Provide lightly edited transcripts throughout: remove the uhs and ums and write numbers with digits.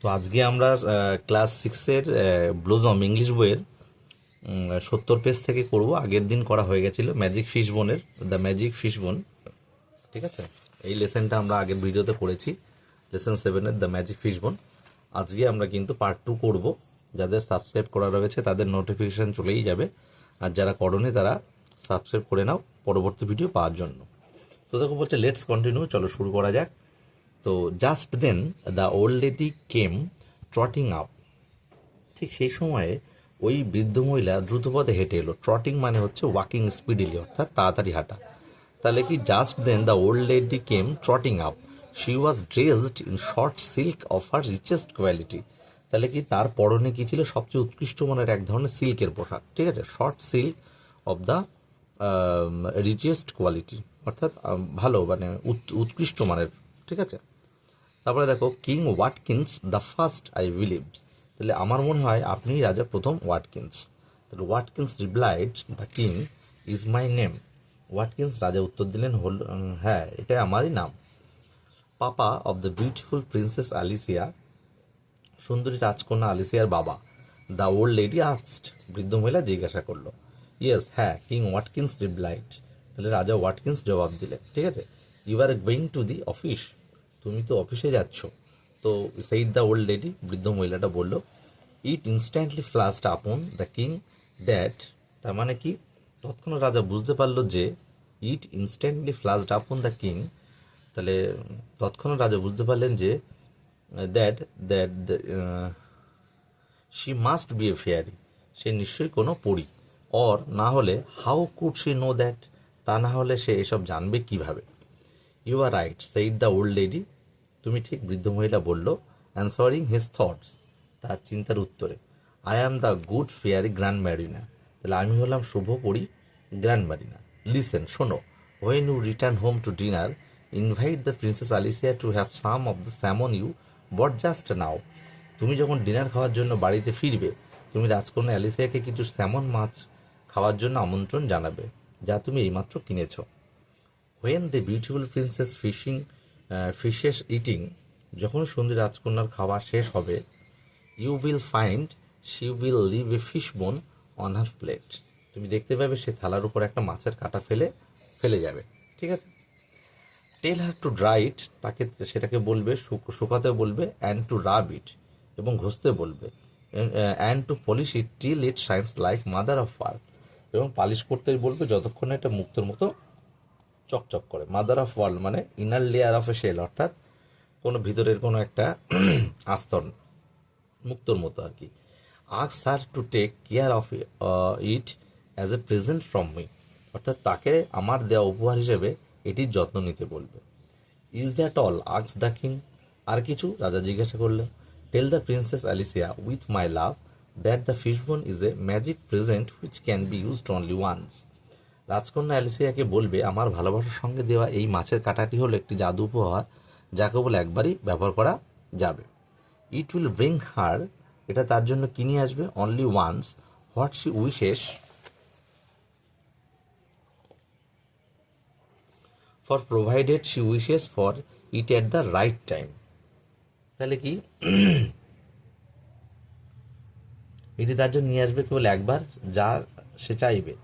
তো আজকে আমরা ক্লাস সিক্সের ব্লোজম ইংলিশ বইয়ের 70 পেজ থেকে করব। আগের দিন করা হয়ে গেছিল ম্যাজিক ফিশ বোনের দ্য ম্যাজিক ফিশ বোন। ঠিক আছে, এই লেসনটা আমরা আগের ভিডিওতে করেছি, লেসন 7-এর দ্য ম্যাজিক ফিশ বোন। আজকে আমরা কিন্তু পার্ট 2 করব। যাদের সাবস্ক্রাইব করা রয়েছে তাদের নোটিফিকেশান চলেই যাবে, আর যারা করোনি তারা সাবস্ক্রাইব করে নাও পরবর্তী ভিডিও পাওয়ার জন্য। তো দেখো বলছে লেটস কন্টিনিউ, চলো শুরু করা যাক। তো just then the old lady came trotting up. ঠিক সেই সময়ে ওই বৃদ্ধ মহিলা দ্রুতপদে হেঁটে এলো। ট্রটিং মানে হচ্ছে ওয়াকিং স্পিডিলি, অর্থাৎ তাড়াতাড়ি হাঁটা। তাহলে কি just then the old lady came trotting up, she was dressed in short silk of her richest quality. তাহলে কি তার পরনে কি ছিল? সবচেয়ে উৎকৃষ্ট মানের এক ধরনের সিল্কের পোশাক। ঠিক আছে, short silk of the richest quality, অর্থাৎ ভালো মানে উৎকৃষ্ট মানের। ঠিক আছে, তারপরে দেখো king Watkins the first I believe. তাহলে আমার মনে হয় আপনি রাজা প্রথম ওয়াটকিন্স। তাহলে Watkins replied the king is my name. Watkins রাজা উত্তর দিলেন হ্যাঁ, এটা আমারই নাম। Papa of the beautiful princess Alicia, সুন্দরী রাজকন্যা আলিসিয়ার বাবা। দ্য ওল্ড লেডি আস্কড, বৃদ্ধ মহিলা জিজ্ঞাসা করলো। ইয়েস, হ্যাঁ, কিং ওয়াটকিন্স রিপ্লাইড। তাহলে রাজা ওয়াটকিন্স জবাব দিলেন। ঠিক আছে, you are going to the office, তুমি তো অফিসে যাচ্ছ। তো সেইড দ্য ওল্ড লেডি, বৃদ্ধ মহিলাটা বলল। ইট instantly ফ্লাশড upon the king that, তার মানে কি তৎক্ষণাৎ রাজা বুঝতে পারলো যে, ইট ইনস্ট্যান্টলি ফ্লাশড আপন দ্য কিং, তাহলে তৎক্ষণাৎ রাজা বুঝতে পারলেন যে that that she must be a fairy, সে নিশ্চয়ই কোনো পরী। অর না হলে how could she know that, তা না হলে সে এসব জানবে কিভাবে। You are right said the old lady, তুমি ঠিক, বৃদ্ধ মহিলা বলল। অ্যান্সারিং হিজ থটস, তার চিন্তার উত্তরে। I am the good fairy Grand Marina, তাহলে আমি হলাম শুভ পরী গ্র্যান্ড ম্যারিনা। লিসেন, শোনো, when you return home to dinner invite the princess Alicia to have some of the salmon you bought just now. তুমি যখন ডিনার খাওয়ার জন্য বাড়িতে ফিরবে, তুমি রাজকন্যা অ্যালিসিয়াকে কিছু স্যামন মাছ খাওয়ার জন্য আমন্ত্রণ জানাবে, যা তুমি এইমাত্র কিনেছো। When the beautiful princess fishes eating, যখন সুন্দরী রাজকন্যার খাওয়া শেষ হবে, you will find she will leave a fish bone on her plate, তুমি দেখতে পাবে সে থালার উপর একটা মাছের কাঁটা ফেলে যাবে। ঠিক আছে, টেল হার টু ড্রাই ইট, তাকে সেটাকে বলবে, শুকাতে বলবে, অ্যান্ড টু রাব ইট, এবং ঘষতে বলবে, and to polish it till it shines like mother of pearl, এবং পালিশ করতে বলবে যতক্ষণ এটা মুক্তোর মতো চকচক করে। মাদার অফ ওয়ার্ল্ড মানে inner layer of a shell, অর্থাৎ কোনো ভিতরের কোনো একটা আস্তরণ, মুক্তোর মতো আর কি। Ask her to take care of it as a present from me, অর্থাৎ তাকে আমার দেওয়া উপহার হিসেবে এটির যত্ন নিতে বলবে। Is that all ask the king, আর কিছু? রাজা জিজ্ঞাসা করলেন। Tell the princess Alicia with my love that the fishbone is a magic present which can be used only once. রাজকন্যা অ্যালিসিয়াকে বলবে আমার ভালোবাসার সঙ্গে দেওয়া এই মাছের কাঁটাটি হলো একটি জাদু উপহার, যা কেবল একবারই ব্যবহার করা যাবে। ইট উইল ব্রিং হার, এটা তার জন্য কিনে আসবে, only once what she wishes for provided she wishes for it at the right time. তাহলে কি এটি তার জন্য নিয়ে আসবে কেবল একবার, যা সে চাইবে,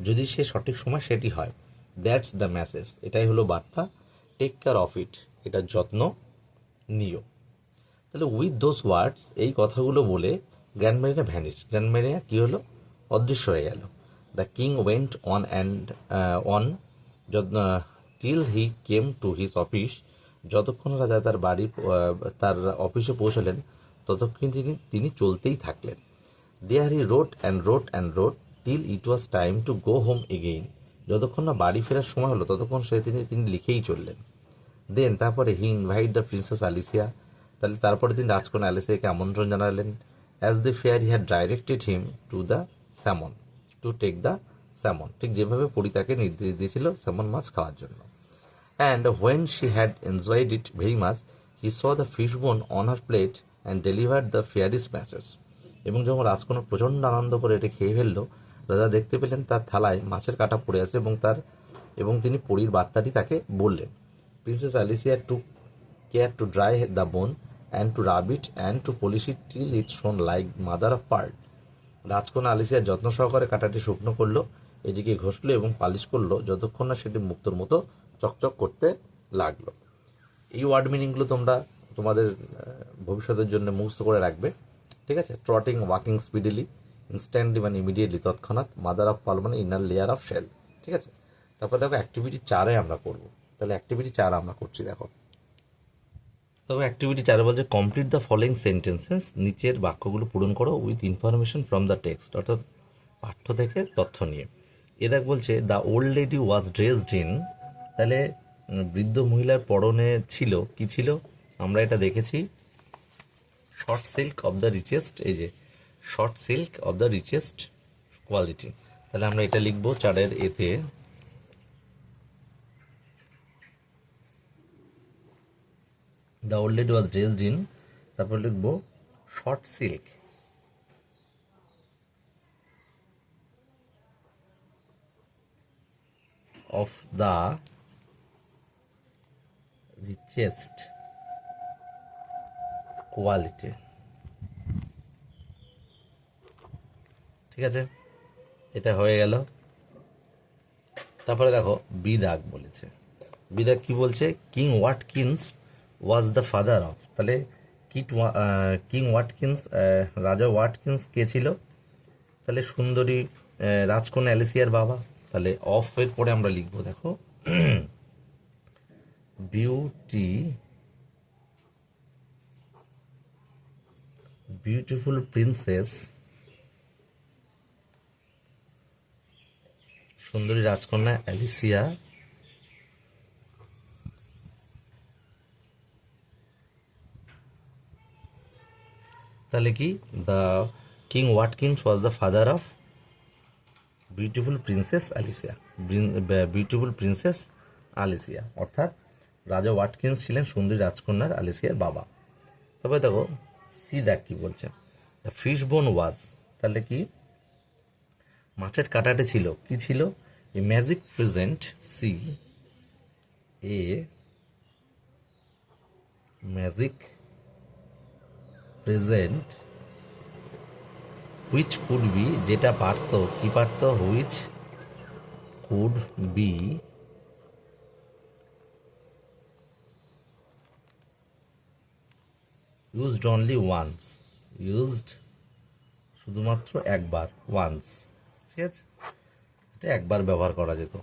যদি সে সঠিক সময় সেটি হয়। দ্যাটস দ্য মেসেজ, এটাই হলো বার্তা। টেক কেয়ার অফ ইট, এটার যত্ন নিও। তাহলে উইথ দোজ ওয়ার্ডস, এই কথাগুলো বলে grand Marina vanish, grand Marina কী হলো? অদৃশ্য হয়ে গেল। The king went on and on till he came to his office, যতক্ষণ রাজা তার তার অফিসে পৌঁছলেন ততক্ষণ তিনি চলতেই থাকলেন। There he wrote and wrote and wrote till it was time to go home again, যতক্ষণ না বাড়ি ফেরার সময় হলো ততক্ষণ তিনি লিখেই চললেন। দেন তারপরে he invite the princess Alicia, তাহলে তারপরে তিনি রাজকন্যা অ্যালিসিয়াকে আমন্ত্রণ জানালেন। As the fair he had directed him to the salmon to take the salmon, ঠিক যেভাবে পরি তাকে নির্দেশ দিয়েছিল স্যামন মাছ খাওয়ার জন্য। And when she had enjoyed it very much he saw the fish bone on her plate and delivered the fairy's message, এবং যখন রাজকন্যা প্রচণ্ড আনন্দ করে এটা খেয়ে ফেললো, রাজা দেখতে পেলেন তার থালায় মাছের কাঁটা পড়ে আছে, এবং তিনি পরীর বার্তাটি তাকে বললেন। Princess Alicia took care to dry the বোন and to rub it and to polish it till it shone like mother of pearl. রাজকন্যা আলিসিয়া যত্ন সহকারে কাঁটাটি শুকনো করলো, এদিকে ঘষলো এবং পালিশ করলো যতক্ষণ না সেটি মুক্তোর মতো চকচক করতে লাগলো। এই ওয়ার্ড মিনিংগুলো তোমরা তোমাদের ভবিষ্যতের জন্য মুখস্থ করে রাখবে, ঠিক আছে? ট্রটিং, ওয়াকিং স্পিডিলি, ইনস্ট্যান্টলি মানে ইমিডিয়েটলি, তৎক্ষণাৎ, মাদার অফ পার্ল মানে ইনার লেয়ার অফ শেল, ঠিক আছে? তারপর দেখো অ্যাক্টিভিটি 4-এ আমরা করবো। তাহলে অ্যাক্টিভিটি 4 আমরা করছি, দেখো। তবে অ্যাক্টিভিটি 4 বলছে কমপ্লিট দ্য ফলোয়িং সেন্টেন্সেস, নিচের বাক্যগুলো পূরণ করো with information from the text, অর্থাৎ পাঠ্য থেকে তথ্য নিয়ে। এ দেখ বলছে the old lady was dressed in, তাহলে বৃদ্ধ মহিলার পরনে ছিল, কি ছিল আমরা এটা দেখেছি, short silk of the richest, এই যে short silk of the richest quality. তাহলে আমরা এটা লিখবো 4-এর এতে, the old lady was dressed in, তারপর লিখবো short silk of the richest quality, ঠিক আছে? এটা হয়ে গেল। তারপরে দেখো বিদাগ বলেছে, বিদাগ কি বলছে, king Watkins was the father of, তাহলে কিং ওয়াটকিন্স, রাজা ওয়াটকিন্স কে ছিল, তাহলে সুন্দরী রাজকন্যা অ্যালিসিয়ার বাবা। তাহলে অফ এর পরে আমরা লিখবো, দেখো বিউটিফুল প্রিন্সেস, সুন্দরী রাজকন্যা অ্যালিসিয়া তাহলে কি, the king Watkins was the father of beautiful princess আলিসিয়া, beautiful princess আলিসিয়া, অর্থাৎ রাজা ওয়াটকিন্স ছিলেন সুন্দরী রাজকন্যার আলিসিয়ার বাবা। তবে দেখো সি দেখ কি বলছে, দ্য ফিশ বোন ওয়াজ, তাহলে কি মাছের কাঁটাটে ছিল, কি ছিল, a magic present, see a magic present, which could be, যেটা পারত, কি পারত, which could be used only once, used শুধুমাত্র একবার, ওয়ান্স, ঠিক আছে? এটা একবার ব্যবহার করা যেত।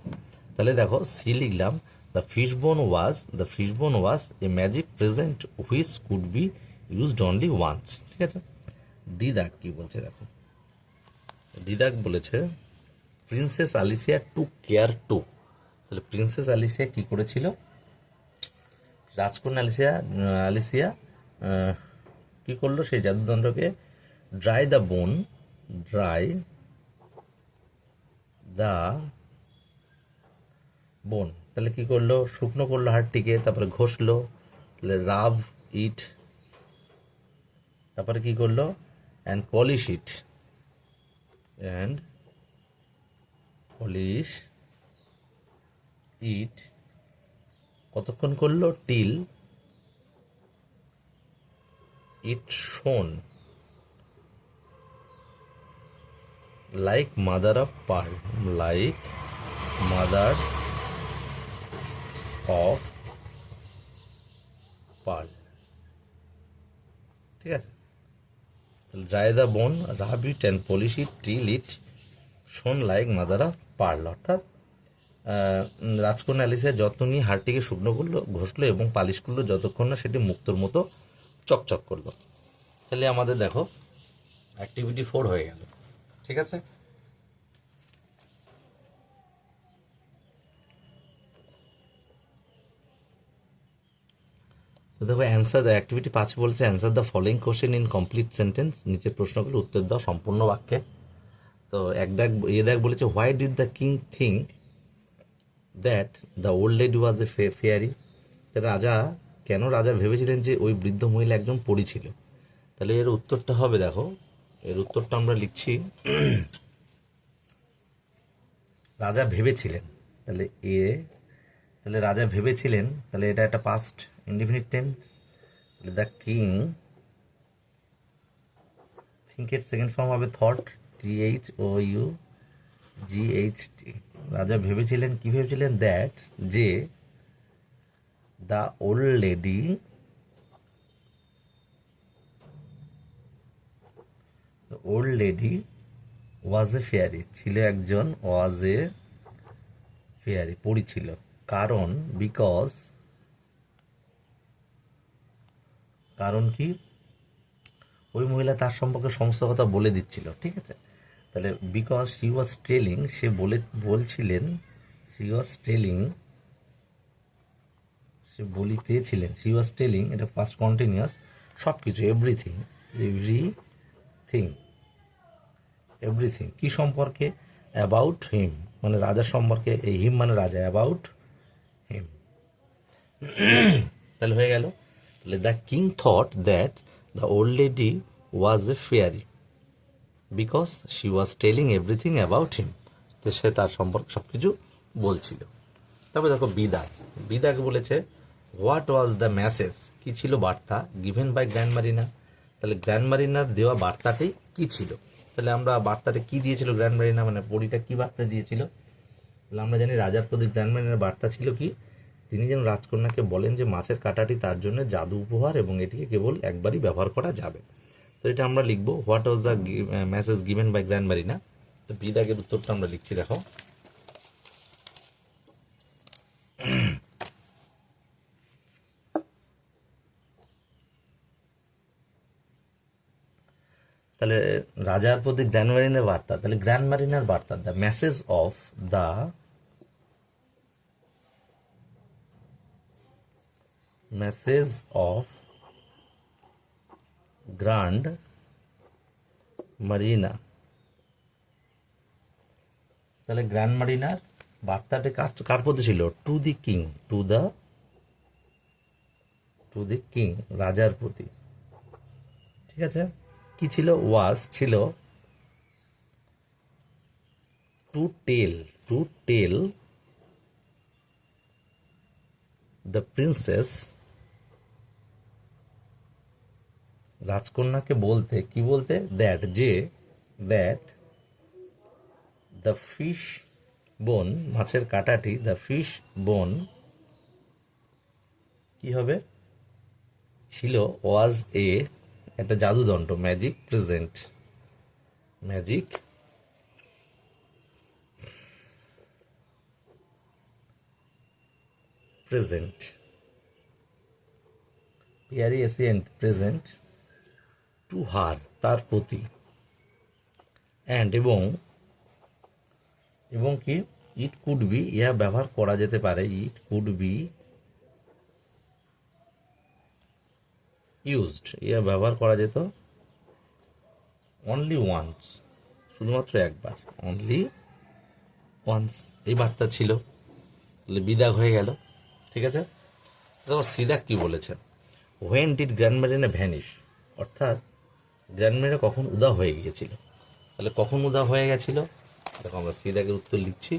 তাহলে দেখো সি লিখলাম, the fish bone was a magic present which could be used only once, ঠিক আছে? ডি দাগ কি বলছে, দেখো ডি দাগ বলেছে princess Alicia to care to, তাহলে প্রিন্সেস আলিসিয়া কি করেছিল, রাজকন্যা আলিসিয়া কি করলো, সেই জাদুদণ্ডকে ড্রাই দ্য বোন তাহলে কি করলো, শুকনো করলো হাড়টিকে, তারপরে ঘষলো, তাহলে রাব ইট, তারপরে কি করলো, অ্যান্ড পলিশ ইট, কতক্ষণ করলো, till it shone like mother of pearl, ঠিক আছে? Dry the bone, rub it and polish it till it shone like mother of pearl, অর্থাৎ রাজকন্যা অ্যালিসিয়া যত্ন নিয়ে হাড়টিকে শুকনো করলো, ঘষলো এবং পালিশ করলো যতক্ষণ না সেটি মুক্তোর মতো চকচক করলো। তাহলে আমাদের দেখো অ্যাক্টিভিটি 4 হয়ে গেল, ঠিক আছে? তো দেখো অ্যান্সার, অ্যাক্টিভিটি 5 বলছে answer the following question in complete sentence, নিচের প্রশ্নগুলো উত্তর দাও সম্পূর্ণ বাক্যে। তো দেখ বলেছে why did the king think that the old lady was a fairy, রাজা ভেবেছিলেন যে ওই বৃদ্ধ মহিলা একজন পরী ছিল। তাহলে এর উত্তরটা হবে, দেখো এর উত্তরটা আমরা লিখছি, রাজা ভেবেছিলেন, তাহলে রাজা ভেবেছিলেন, তাহলে এটা একটা past indefinite tense, the king, থিঙ্কের সেকেন্ড ফর্ম হবে থট, THOUGHT। রাজা ভেবেছিলেন, কি ভেবেছিলেন? দ্যাট, যে the old lady was a fairy, ছিল একজন, ওয়াজ এ ফেয়ারি, পড়ি ছিল। কারণ, কারণ কি? ওই মহিলা তার সম্পর্কে সমস্ত কথা বলে দিচ্ছিল, ঠিক আছে? তাহলে বিকজ শি ওয়াজ টেলিং, সে বলছিলেন, শি ওয়াজ টেলিং, সে বলিতেছিলেন, শি ওয়াজ টেলিং, এটা পাস্ট কন্টিনিউয়াস, সব কিছু, এভরিথিং, এভরিথিং কি সম্পর্কে? অ্যাবাউট হিম, মানে রাজার সম্পর্কে, এই হিম মানে রাজা, অ্যাবাউট হিম। তাহলে হয়ে গেল। তাহলে the king thought that the old lady was a fairy because she was telling everything about him, তো সে তার সম্পর্কে সব কিছু বলছিল। তারপরে দেখো বিদাগ বলেছে হোয়াট ওয়াজ দ্য মেসেজ, কি ছিল বার্তা, গিভেন বাই গ্র্যান্ড মারিনা। তাহলে গ্র্যান্ড মারিনার দেওয়া বার্তাটি কি ছিল? তাহলে আমরা বার্তাটা কি দিয়েছিল গ্র্যান্ড মারিনা, মানে পরীটা কি বার্তা দিয়েছিল? তাহলে আমরা জানি রাজার প্রতি গ্র্যান্ড মারিনার বার্তা ছিল কি? তিনি যেন রাজকন্যাকে বলেন যে মাছের কাঁটাটি তার জন্য জাদু উপহার এবং এটিকে কেবল একবারই ব্যবহার করা যাবে। তো এটা আমরা লিখবো what was the message given by Grand Marina. তো বিদাগের উত্তরটা আমরা লিখছি, দেখো। তাহলে রাজার প্রতি গ্র্যান্ড মারিনার বার্তা, তাহলে গ্র্যান্ড মারিনার বার্তা, the message of grand Marina. তাহলে গ্র্যান্ড মারিনার বার্তাটি কার প্রতি ছিল? টু দি কিং, রাজার প্রতি, ঠিক আছে? কি ছিল? ওয়াজ ছিল টু টেল দ্য প্রিন্সেস, রাজকন্যাকে বলতে, কি বলতে? দ্যাট দ্য ফিশ বোন, মাছের কাঁটাটি, দ্য ফিশ বোন কি হবে? ছিল ওয়াজ একটা জাদুদণ্ড, magic present, present to her, তার প্রতি, অ্যান্ড এবং কি? ইট কুড বি, ইহা ব্যবহার করা যেতে পারে, ইট কুড বি ইউজড, ইহা ব্যবহার করা যেত অনলি ওয়ান্স, শুধুমাত্র একবার, অনলি ওয়ান্স, এই বার্তা ছিল। তাহলে বিদাগ হয়ে গেল, ঠিক আছে? দেখো সিদাক কি বলেছে, when did grand Marina vanish, অর্থাৎ গ্র্যান্ড মারিনা কখন উধাও হয়ে গিয়েছিল। তাহলে কখন উধাও হয়ে গেছিল? দেখো আমরা সিদাকের উত্তর লিখছি।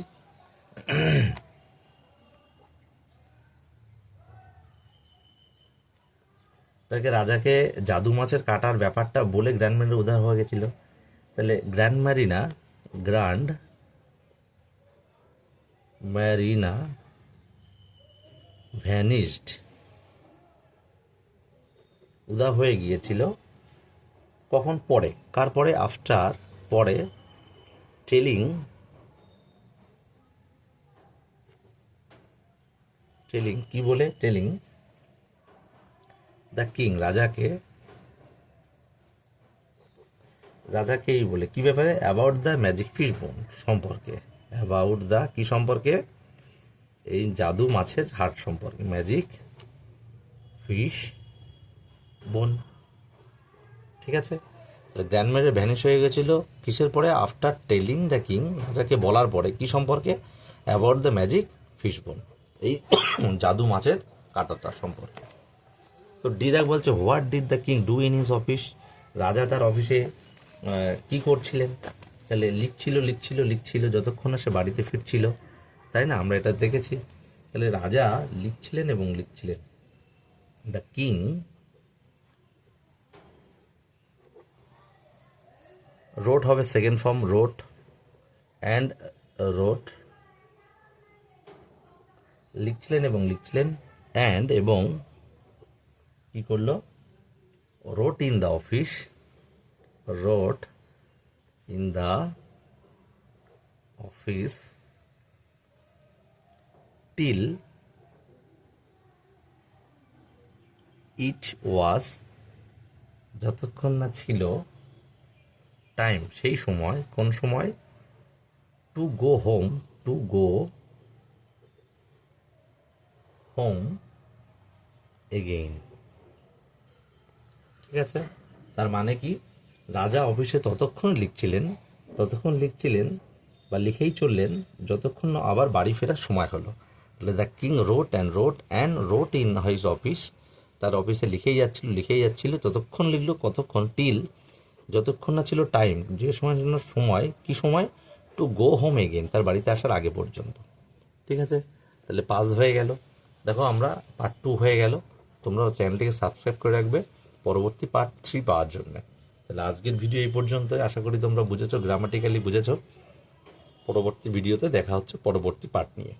তাকে রাজাকে জাদু মাছের কাটার ব্যাপারটা বলে গ্র্যান্ড মারিনা উধাও হয়ে গেছিল। তাহলে গ্র্যান্ড মারিনা ভ্যানিশড, উধাও হয়ে গিয়েছিল কখন? পরে, কার পরে? আফটার, পরে, টেলিং কি বলে? টেলিং দ্য কিং, রাজাকেই বলে কি ব্যাপারে? অ্যাবাউট দ্য ম্যাজিক ফিশ বোন সম্পর্কে, অ্যাবাউট দ্য কি সম্পর্কে? এই জাদু মাছের হাট সম্পর্কে, ম্যাজিক ফিশ বোন, ঠিক আছে? গ্র্যান্ড মারিনা ভ্যানিশ হয়ে গেছিল কিসের পরে? আফটার টেলিং দ্য কিং, রাজাকে বলার পরে, কি সম্পর্কে? অ্যাবাউট দ্য ম্যাজিক ফিশ বোন, এই জাদু মাছের কাঁটাটা সম্পর্কে। তো ডিদাক বলছে what did the king do in his office, রাজা তার অফিসে কি করছিলেন? তাহলে লিখছিল যতক্ষণ না সে বাড়িতে ফিরছিল, তাই না? আমরা এটা দেখেছি। তাহলে রাজা লিখছিলেন, দ্য কিং রোট হবে second form, wrote and wrote, লিখছিলেন এবং লিখছিলেন, অ্যান্ড এবং কি করলো, wrote in the office, wrote in the office till it was, যতক্ষণ না ছিল, টাইম সেই সময়, কোন সময়, to go home, to go home again. ঠিক আছে, তার মানে কি, রাজা অফিসে ততক্ষণ লিখছিলেন বা লিখেই চললেন যতক্ষণ না আবার বাড়ি ফেরার সময় হলো। তাহলে the king wrote in his office, তার অফিসে লিখেই যাচ্ছিল, ততক্ষণ লিখলো, কতক্ষণ, টিল, যতক্ষণ না ছিল টাইম, যে সময় জন্য সময়, কি সময়, টু গো হোম এগেন, তার বাড়িতে আসার আগে পর্যন্ত। ঠিক আছে, তাহলে পাস হয়ে গেল। দেখো আমরা পার্ট 2 হয়ে গেল, তোমরা চ্যানেলটিকে সাবস্ক্রাইব করে রাখবে পরবর্তী পার্ট 3 পাওয়ার জন্য। তাহলে আজকের ভিডিও এই পর্যন্তই, আশা করি তোমরা বুঝেছো, গ্রামাটিক্যালি বুঝেছো। পরবর্তী ভিডিওতে দেখা হচ্ছে পরবর্তী পার্ট নিয়ে।